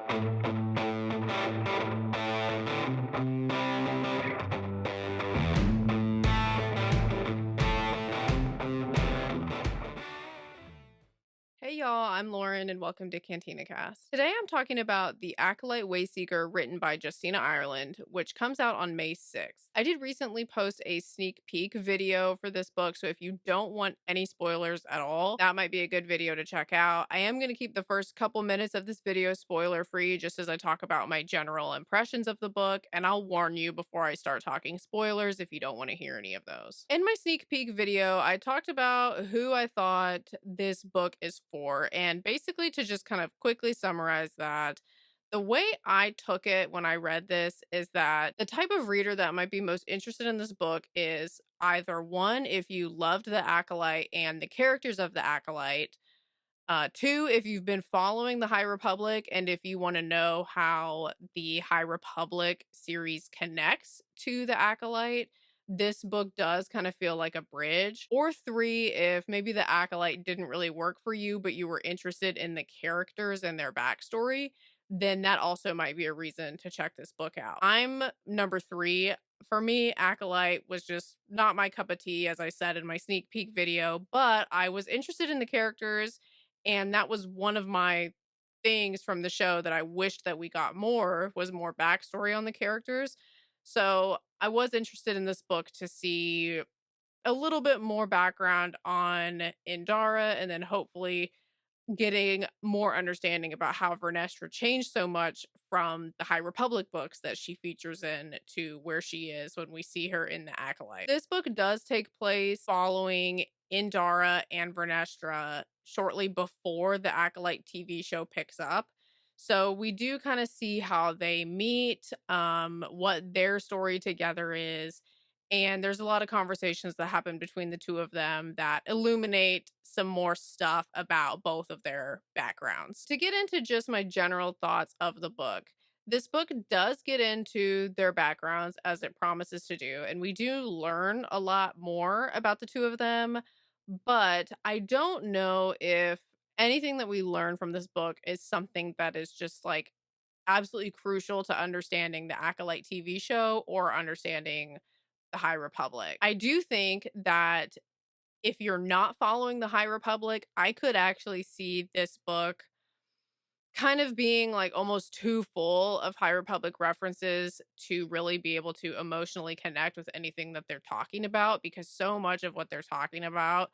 Hey y'all, I'm Lauren and welcome to Cantina Cast. Today I'm talking about The Acolyte Wayseeker written by Justina Ireland, which comes out on May 6th. I did recently post a sneak peek video for this book, so if you don't want any spoilers at all, that might be a good video to check out. I am going to keep the first couple minutes of this video spoiler free just as I talk about my general impressions of the book, and I'll warn you before I start talking spoilers if you don't want to hear any of those. In my sneak peek video, I talked about who I thought this book is for. And basically, to just kind of quickly summarize that, the way I took it when I read this is that the type of reader that might be most interested in this book is either one, if you loved the Acolyte and the characters of the Acolyte, two, if you've been following the High Republic and if you want to know how the High Republic series connects to the Acolyte, this book does kind of feel like a bridge. Or three, if maybe the Acolyte didn't really work for you, but you were interested in the characters and their backstory, then that also might be a reason to check this book out. I'm number three. For me, Acolyte was just not my cup of tea, as I said in my sneak peek video, but I was interested in the characters, and that was one of my things from the show that I wished that we got more was more backstory on the characters. So I was interested in this book to see a little bit more background on Indara and then hopefully getting more understanding about how Vernestra changed so much from the High Republic books that she features in to where she is when we see her in the Acolyte. This book does take place following Indara and Vernestra shortly before the Acolyte TV show picks up. So we do kind of see how they meet, what their story together is, and there's a lot of conversations that happen between the two of them that illuminate some more stuff about both of their backgrounds. To get into just my general thoughts of the book, this book does get into their backgrounds as it promises to do, and we do learn a lot more about the two of them. But I don't know if anything that we learn from this book is something that is just like absolutely crucial to understanding the Acolyte TV show or understanding the High Republic. I do think that if you're not following the High Republic, I could actually see this book kind of being like almost too full of High Republic references to really be able to emotionally connect with anything that they're talking about, because so much of what they're talking about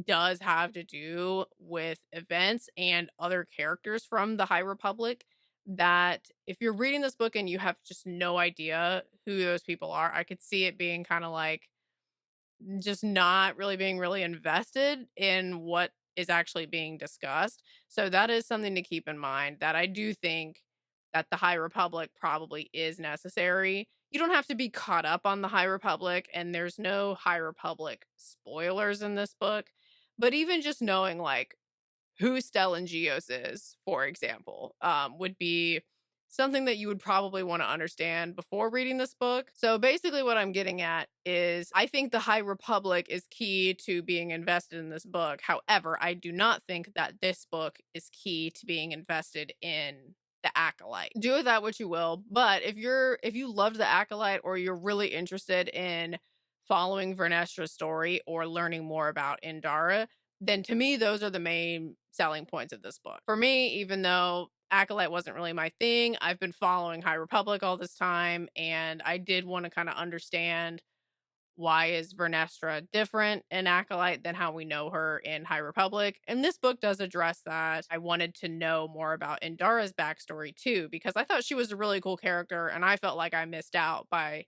does have to do with events and other characters from the High Republic, that if you're reading this book and you have just no idea who those people are, I could see it being kind of like just not really being really invested in what is actually being discussed. So that is something to keep in mind, that I do think that the High Republic probably is necessary. You don't have to be caught up on the High Republic, and there's no High Republic spoilers in this book. But even just knowing like who Stellan Geos is, for example, would be something that you would probably want to understand before reading this book. So basically, what I'm getting at is I think the High Republic is key to being invested in this book. However, I do not think that this book is key to being invested in the Acolyte. Do with that what you will. But if you loved the Acolyte or you're really interested in following Vernestra's story or learning more about Indara, then to me, those are the main selling points of this book. For me, even though Acolyte wasn't really my thing, I've been following High Republic all this time, and I did want to kind of understand why is Vernestra different in Acolyte than how we know her in High Republic. And this book does address that. I wanted to know more about Indara's backstory too, because I thought she was a really cool character, and I felt like I missed out by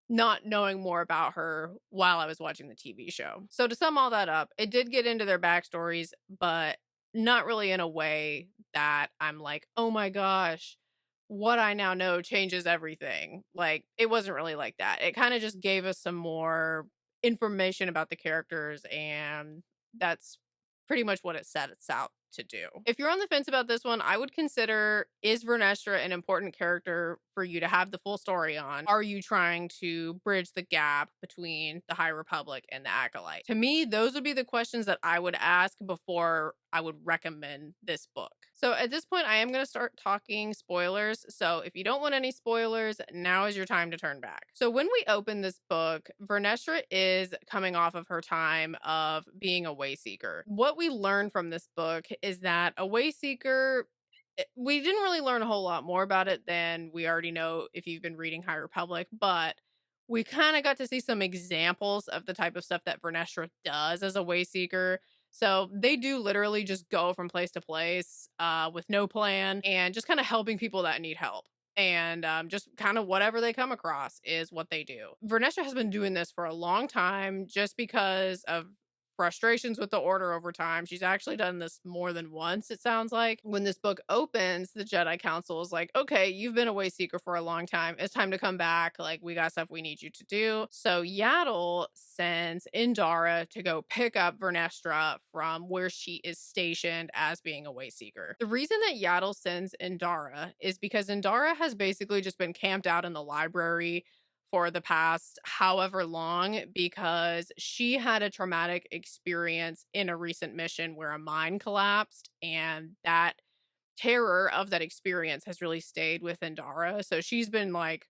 not knowing more about her while I was watching the TV show. So to sum all that up, it did get into their backstories, but not really in a way that I'm like, oh my gosh, what I now know changes everything. Like, it wasn't really like that. It kind of just gave us some more information about the characters, and that's pretty much what it sets out to do. If you're on the fence about this one, I would consider, is Vernestra an important character for you to have the full story on? Are you trying to bridge the gap between the High Republic and the Acolyte? To me, those would be the questions that I would ask before I would recommend this book. So at this point, I am going to start talking spoilers. So if you don't want any spoilers, now is your time to turn back. So when we open this book, Vernestra is coming off of her time of being a Wayseeker. What we learn from this book is that a Wayseeker, we didn't really learn a whole lot more about it than we already know if you've been reading High Republic, but we kind of got to see some examples of the type of stuff that Vernestra does as a Wayseeker. So they do literally just go from place to place with no plan and just kind of helping people that need help. And just kind of whatever they come across is what they do. Vernestra has been doing this for a long time just because of frustrations with the order over time. She's actually done this more than once, it sounds like. When this book opens, the Jedi Council is like, okay, you've been a way seeker for a long time. It's time to come back. Like, we got stuff we need you to do. So Yaddle sends Indara to go pick up Vernestra from where she is stationed as being a way seeker. The reason that Yaddle sends Indara is because Indara has basically just been camped out in the library for the past however long because she had a traumatic experience in a recent mission where a mine collapsed, and that terror of that experience has really stayed with Indara. So she's been like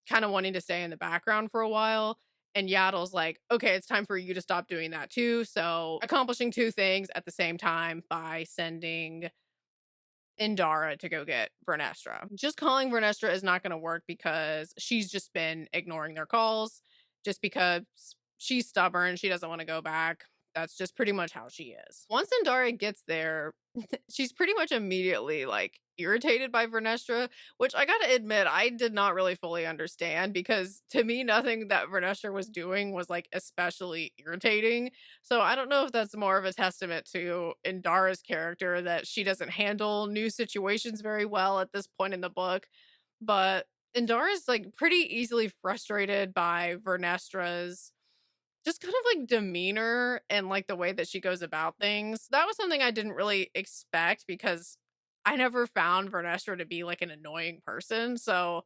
kind of wanting to stay in the background for a while. And Yaddle's like, okay, it's time for you to stop doing that too. So accomplishing two things at the same time by sending Indara to go get Vernestra. Just calling Vernestra is not going to work because she's just been ignoring their calls just because she's stubborn. She doesn't want to go back. That's just pretty much how she is. Once Indara gets there, she's pretty much immediately like irritated by Vernestra, which I gotta admit, I did not really fully understand because to me, nothing that Vernestra was doing was like especially irritating. So I don't know if that's more of a testament to Indara's character that she doesn't handle new situations very well at this point in the book. But Indara's like pretty easily frustrated by Vernestra's just kind of like demeanor and like the way that she goes about things. That was something I didn't really expect because I never found Vernestra to be like an annoying person. So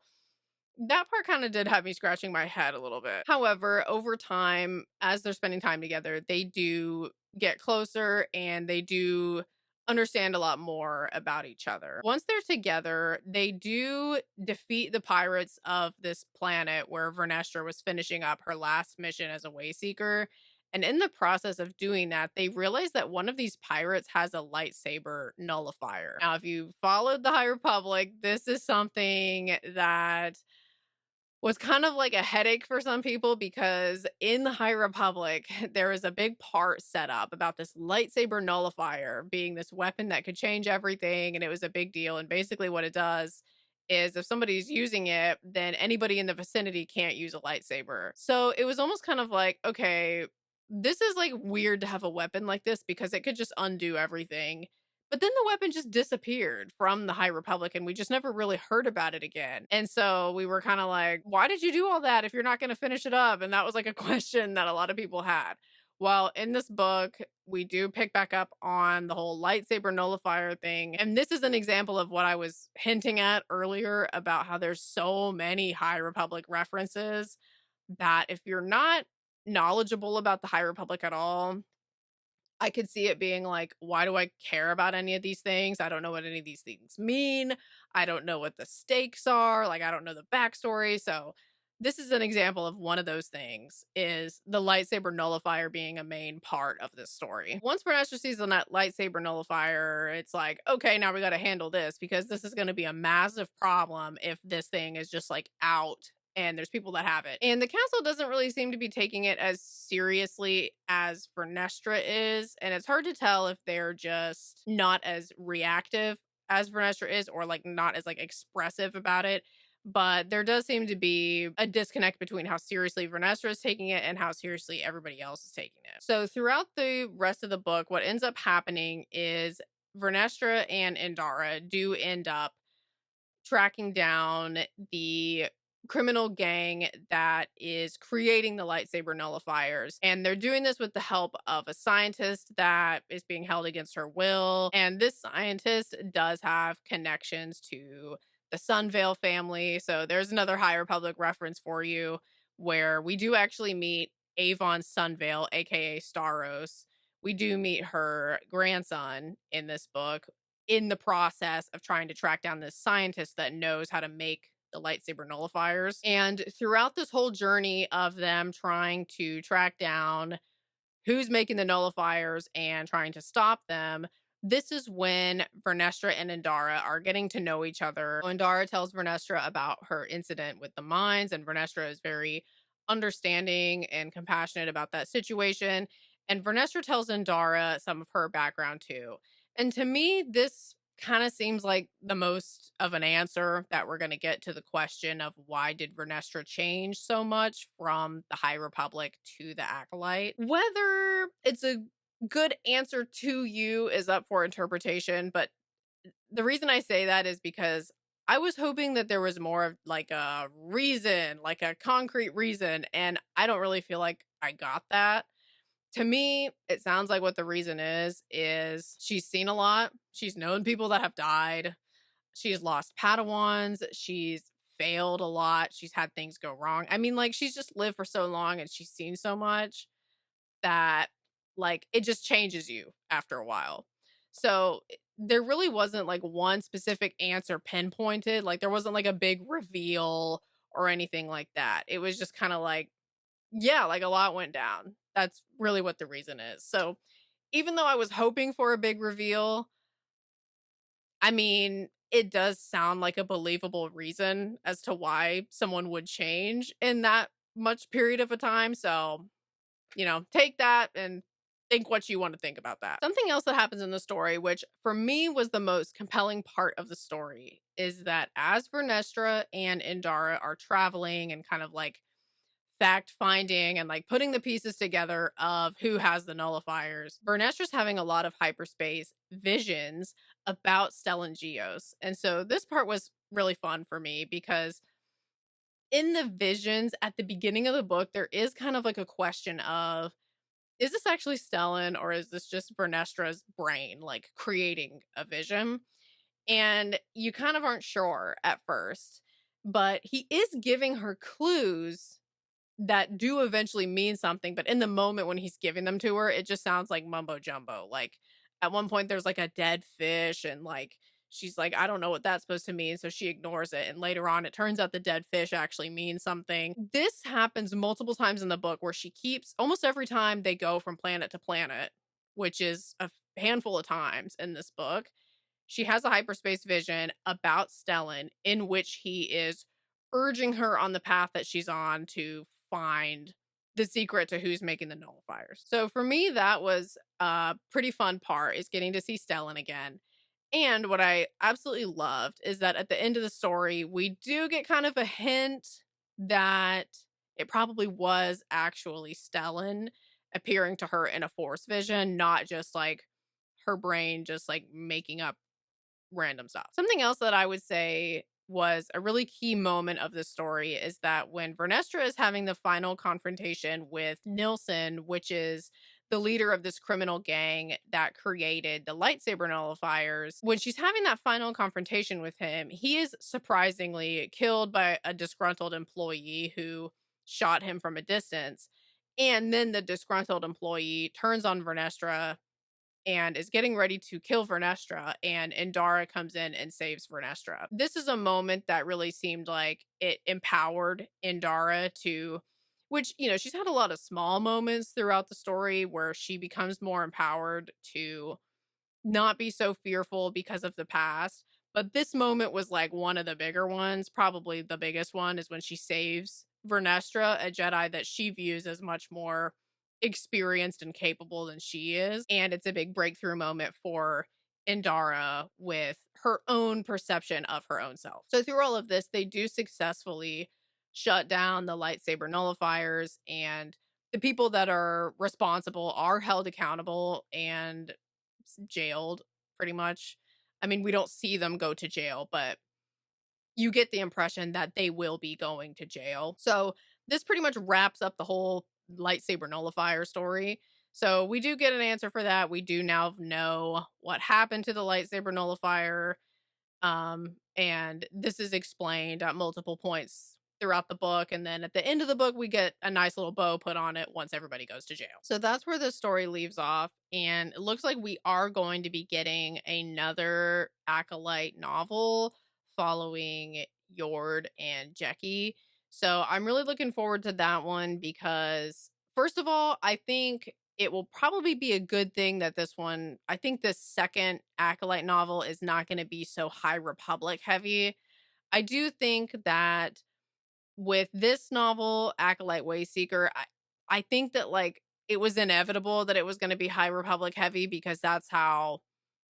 that part kind of did have me scratching my head a little bit. However, over time, as they're spending time together, they do get closer and they do understand a lot more about each other. Once they're together, they do defeat the pirates of this planet where Vernestra was finishing up her last mission as a Wayseeker. And in the process of doing that, they realize that one of these pirates has a lightsaber nullifier. Now, if you followed the High Republic, this is something that was kind of like a headache for some people because in the High Republic, there is a big part set up about this lightsaber nullifier being this weapon that could change everything. And it was a big deal. And basically, what it does is if somebody's using it, then anybody in the vicinity can't use a lightsaber. So it was almost kind of like, okay, this is like weird to have a weapon like this because it could just undo everything. But then the weapon just disappeared from the High Republic and we just never really heard about it again. And so we were kind of like, why did you do all that if you're not going to finish it up? And that was like a question that a lot of people had. Well, in this book, we do pick back up on the whole lightsaber nullifier thing. And this is an example of what I was hinting at earlier about how there's so many High Republic references that if you're not knowledgeable about the High Republic at all, I could see it being like, why do I care about any of these things? I don't know what any of these things mean. I don't know what the stakes are. Like, I don't know the backstory. So, this is an example of one of those things is the lightsaber nullifier being a main part of this story. Once Vernestra sees the lightsaber nullifier, it's like, okay, now we got to handle this because this is going to be a massive problem if this thing is just like out and there's people that have it. And the council doesn't really seem to be taking it as seriously as Vernestra is. And it's hard to tell if they're just not as reactive as Vernestra is or like not as like expressive about it. But there does seem to be a disconnect between how seriously Vernestra is taking it and how seriously everybody else is taking it. So throughout the rest of the book, what ends up happening is Vernestra and Indara do end up tracking down the criminal gang that is creating the lightsaber nullifiers. And they're doing this with the help of a scientist that is being held against her will. And this scientist does have connections to the Sunvale family. So there's another High Republic reference for you where we do actually meet Avon Sunvale, aka Staros, we do meet her grandson in this book in the process of trying to track down this scientist that knows how to make the lightsaber nullifiers. And throughout this whole journey of them trying to track down who's making the nullifiers and trying to stop them. This is when Vernestra and Indara are getting to know each other. Indara tells Vernestra about her incident with the mines, and Vernestra is very understanding and compassionate about that situation. And Vernestra tells Indara some of her background too. And to me, this kind of seems like the most of an answer that we're going to get to the question of why did Vernestra change so much from the High Republic to the Acolyte. Whether it's a good answer to you is up for interpretation, but the reason I say that is because I was hoping that there was more of like a reason, like a concrete reason, and I don't really feel like I got that. To me, it sounds like what the reason is she's seen a lot. She's known people that have died. She's lost Padawans. She's failed a lot. She's had things go wrong. I mean, like, she's just lived for so long and she's seen so much that, like, it just changes you after a while. So there really wasn't like one specific answer pinpointed. Like, there wasn't like a big reveal or anything like that. It was just kind of like, yeah, like a lot went down. That's really what the reason is. So even though I was hoping for a big reveal, I mean, it does sound like a believable reason as to why someone would change in that much period of a time. So, take that and think what you want to think about that. Something else that happens in the story, which for me was the most compelling part of the story, is that as Vernestra and Indara are traveling and kind of like fact finding and like putting the pieces together of who has the nullifiers, Vernestra's having a lot of hyperspace visions about Stellan Geos. And so this part was really fun for me because in the visions at the beginning of the book, there is kind of like a question of, is this actually Stellan or is this just Vernestra's brain like creating a vision? And you kind of aren't sure at first, but he is giving her clues that do eventually mean something, but in the moment when he's giving them to her, it just sounds like mumbo jumbo. Like at one point there's like a dead fish and like she's like, I don't know what that's supposed to mean, so she ignores it. And later on it turns out the dead fish actually means something. This happens multiple times in the book where she keeps almost every time they go from planet to planet, which is a handful of times in this book. She has a hyperspace vision about Stellan in which he is urging her on the path that she's on to find the secret to who's making the nullifiers. So for me, that was a pretty fun part, is getting to see Stellan again. And what I absolutely loved is that at the end of the story, we do get kind of a hint that it probably was actually Stellan appearing to her in a force vision, not just like her brain just like making up random stuff. Something else that I would say was a really key moment of the story is that when Vernestra is having the final confrontation with Nilsson, which is the leader of this criminal gang that created the lightsaber nullifiers, when she's having that final confrontation with him, he is surprisingly killed by a disgruntled employee who shot him from a distance. And then the disgruntled employee turns on Vernestra and is getting ready to kill Vernestra, and Indara comes in and saves Vernestra. This is a moment that really seemed like it empowered Indara to, which, she's had a lot of small moments throughout the story where she becomes more empowered to not be so fearful because of the past. But this moment was like one of the bigger ones. Probably the biggest one is when she saves Vernestra, a Jedi that she views as much more experienced and capable than she is. And it's a big breakthrough moment for Indara with her own perception of her own self. So through all of this, they do successfully shut down the lightsaber nullifiers, and the people that are responsible are held accountable and jailed pretty much. I mean, we don't see them go to jail, but you get the impression that they will be going to jail. So this pretty much wraps up the whole lightsaber nullifier story. So we do get an answer for that. We do now know what happened to the lightsaber nullifier. And this is explained at multiple points throughout the book, and then at the end of the book, we get a nice little bow put on it once everybody goes to jail. So that's where the story leaves off, and it looks like we are going to be getting another Acolyte novel following Yord and Jackie. So I'm really looking forward to that one because, first of all, I think it will probably be a good thing that I think this second Acolyte novel is not going to be so High Republic heavy. I do think that with this novel, Acolyte Wayseeker, I think that like it was inevitable that it was going to be High Republic heavy because that's how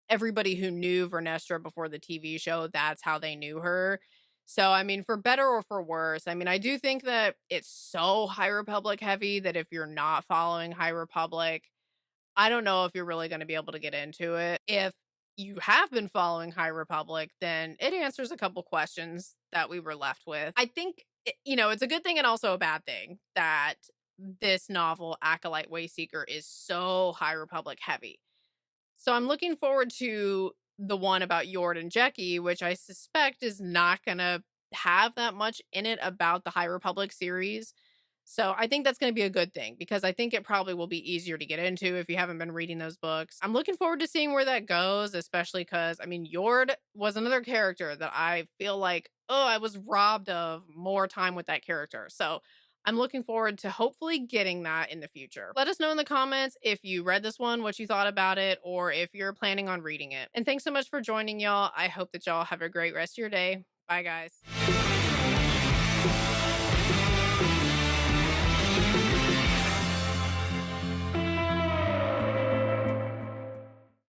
everybody who knew Vernestra before the TV show, that's how they knew her. So, I mean, for better or for worse, I mean, I do think that it's so High Republic heavy that if you're not following High Republic, I don't know if you're really gonna be able to get into it. If you have been following High Republic, then it answers a couple questions that we were left with. I think, it's a good thing and also a bad thing that this novel, Acolyte Wayseeker, is so High Republic heavy. So I'm looking forward to the one about Yord and Jackie, which I suspect is not gonna have that much in it about the High Republic series. So I think that's going to be a good thing because I think it probably will be easier to get into if you haven't been reading those books. I'm looking forward to seeing where that goes, especially because I mean, Yord was another character that I feel like, oh, I was robbed of more time with that character. So I'm looking forward to hopefully getting that in the future. Let us know in the comments if you read this one, what you thought about it, or if you're planning on reading it. And thanks so much for joining, y'all. I hope that y'all have a great rest of your day. Bye, guys.